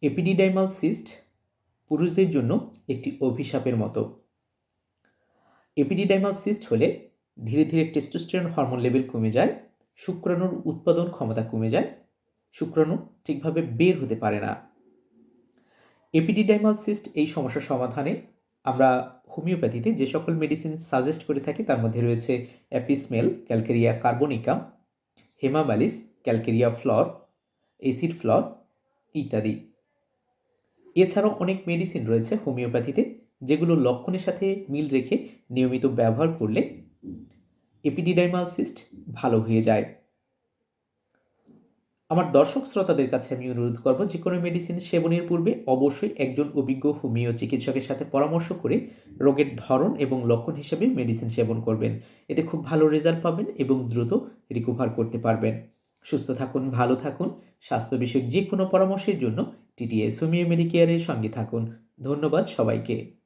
Epididymal cyst পুরুষদের জন্য একটি অভিশাপের মতো। এপিডিডাইমাল সিস্ট হলে ধীরে ধীরে টেস্টোস্টেরন হরমোন লেভেল কমে যায়, শুক্রাণুর উৎপাদন ক্ষমতা কমে যায়, শুক্রাণু ঠিকভাবে বের হতে পারে না। এপিডিডাইমাল সিস্ট এই সমস্যার সমাধানে আমরা হোমিওপ্যাথিতে যে সকল মেডিসিন সাজেস্ট করে থাকি তার মধ্যে রয়েছে অ্যাপিসমেল, ক্যালকেরিয়া কার্বোনিকাম, হেমামালিস, ক্যালকেরিয়া ফ্লর, এসিড ফ্লর ইত্যাদি। এছাড়াও অনেক মেডিসিন রয়েছে হোমিওপ্যাথিতে যেগুলো লক্ষণের সাথে মিল রেখে নিয়মিত ব্যবহার করলে এপিডিডাইমাল সিস্ট ভালো হয়ে যায়। আমার দর্শক শ্রোতাদের কাছে আমি অনুরোধ করব, যে কোনো মেডিসিন সেবনের পূর্বে অবশ্যই একজন অভিজ্ঞ হোমিও চিকিৎসকের সাথে পরামর্শ করে রোগের ধরন এবং লক্ষণ হিসেবে মেডিসিন সেবন করবেন। এতে খুব ভালো রেজাল্ট পাবেন এবং দ্রুত রিকভার করতে পারবেন। সুস্থ থাকুন, ভালো থাকুন। স্বাস্থ্য বিষয়ক যে কোনো পরামর্শের জন্য টিটিএস হোমিও মেডিকেয়ারের সঙ্গে থাকুন। ধন্যবাদ সবাইকে।